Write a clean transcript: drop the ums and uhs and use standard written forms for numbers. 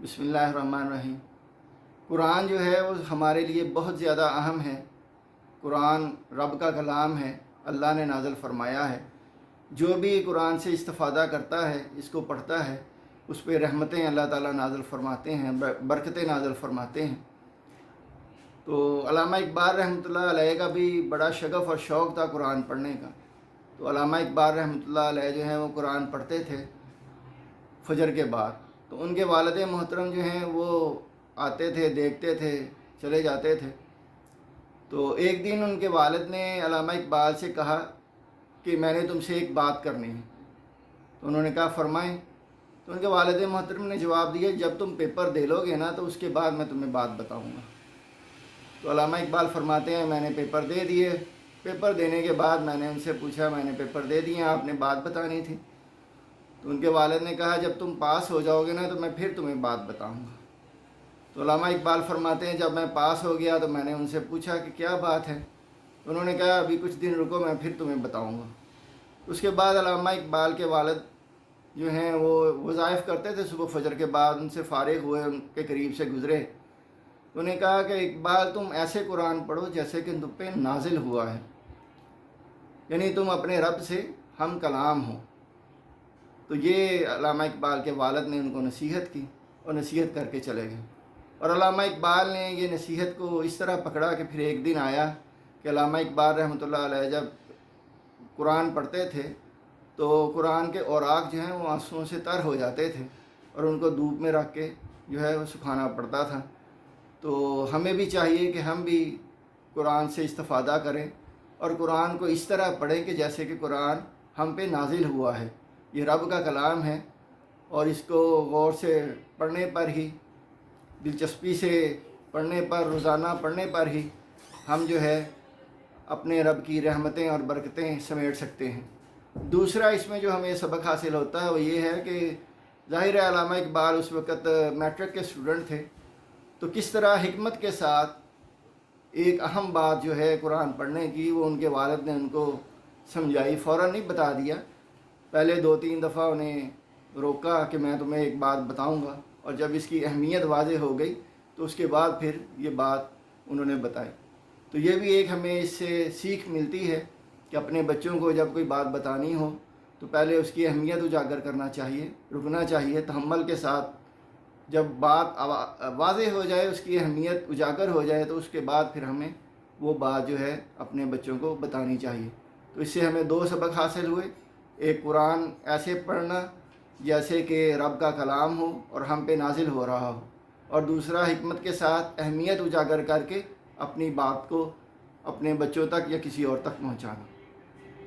بسم اللہ الرحمن الرحیم۔ قرآن جو ہے وہ ہمارے لیے بہت زیادہ اہم ہے۔ قرآن رب کا کلام ہے، اللہ نے نازل فرمایا ہے۔ جو بھی قرآن سے استفادہ کرتا ہے، اس کو پڑھتا ہے، اس پہ رحمتیں اللہ تعالیٰ نازل فرماتے ہیں، برکتیں نازل فرماتے ہیں۔ تو علامہ اقبال رحمۃ اللہ علیہ کا بھی بڑا شغف اور شوق تھا قرآن پڑھنے کا۔ تو علامہ اقبال رحمۃ اللہ علیہ جو ہیں وہ قرآن پڑھتے تھے فجر کے بعد۔ تو ان کے والد محترم جو ہیں وہ آتے تھے، دیکھتے تھے، چلے جاتے تھے۔ تو ایک دن ان کے والد نے علامہ اقبال سے کہا کہ میں نے تم سے ایک بات کرنی ہے۔ تو انہوں نے کہا فرمائیں۔ تو ان کے والد محترم نے جواب دیا جب تم پیپر دے لو گے نا تو اس کے بعد میں تمہیں بات بتاؤں گا۔ تو علامہ اقبال فرماتے ہیں میں نے پیپر دے دیے۔ پیپر دینے کے بعد میں نے ان سے پوچھا میں نے پیپر دے دیے، آپ نے بات بتانی تھی۔ تو ان کے والد نے کہا جب تم پاس ہو جاؤ گے نا تو میں پھر تمہیں بات بتاؤں گا۔ تو علامہ اقبال فرماتے ہیں جب میں پاس ہو گیا تو میں نے ان سے پوچھا کہ کیا بات ہے۔ انہوں نے کہا ابھی کچھ دن رکو، میں پھر تمہیں بتاؤں گا۔ اس کے بعد علامہ اقبال کے والد جو ہیں وہ وظائف کرتے تھے، صبح فجر کے بعد ان سے فارغ ہوئے، ان کے قریب سے گزرے۔ انہوں نے کہا کہ اقبال تم ایسے قرآن پڑھو جیسے کہ تم پہ نازل ہوا ہے، یعنی تم اپنے رب سے ہم کلام ہو۔ تو یہ علامہ اقبال کے والد نے ان کو نصیحت کی اور نصیحت کر کے چلے گئے۔ اور علامہ اقبال نے یہ نصیحت کو اس طرح پکڑا کہ پھر ایک دن آیا کہ علامہ اقبال رحمۃ اللہ علیہ جب قرآن پڑھتے تھے تو قرآن کے اوراق جو ہیں وہ آنسوؤں سے تر ہو جاتے تھے اور ان کو دھوپ میں رکھ کے جو ہے وہ سکھانا پڑتا تھا۔ تو ہمیں بھی چاہیے کہ ہم بھی قرآن سے استفادہ کریں اور قرآن کو اس طرح پڑھیں کہ جیسے کہ قرآن ہم پہ نازل ہوا ہے، یہ رب کا کلام ہے، اور اس کو غور سے پڑھنے پر ہی، دلچسپی سے پڑھنے پر، روزانہ پڑھنے پر ہی ہم جو ہے اپنے رب کی رحمتیں اور برکتیں سمیٹ سکتے ہیں۔ دوسرا اس میں جو ہمیں سبق حاصل ہوتا ہے وہ یہ ہے کہ ظاہر ہے علامہ اقبال اس وقت میٹرک کے اسٹوڈنٹ تھے، تو کس طرح حکمت کے ساتھ ایک اہم بات جو ہے قرآن پڑھنے کی وہ ان کے والد نے ان کو سمجھائی، فوراً نہیں بتا دیا، پہلے 2-3 دفعہ انہیں روکا کہ میں تمہیں ایک بات بتاؤں گا، اور جب اس کی اہمیت واضح ہو گئی تو اس کے بعد پھر یہ بات انہوں نے بتائی۔ تو یہ بھی ایک ہمیں اس سے سیکھ ملتی ہے کہ اپنے بچوں کو جب کوئی بات بتانی ہو تو پہلے اس کی اہمیت اجاگر کرنا چاہیے، رکنا چاہیے تحمل کے ساتھ۔ جب بات واضح ہو جائے، اس کی اہمیت اجاگر ہو جائے تو اس کے بعد پھر ہمیں وہ بات جو ہے اپنے بچوں کو بتانی چاہیے۔ تو اس سے ہمیں 2 سبق حاصل ہوئے، ایک قرآن ایسے پڑھنا جیسے کہ رب کا کلام ہو اور ہم پہ نازل ہو رہا ہو، اور دوسرا حکمت کے ساتھ اہمیت اجاگر کر کے اپنی بات کو اپنے بچوں تک یا کسی اور تک پہنچانا۔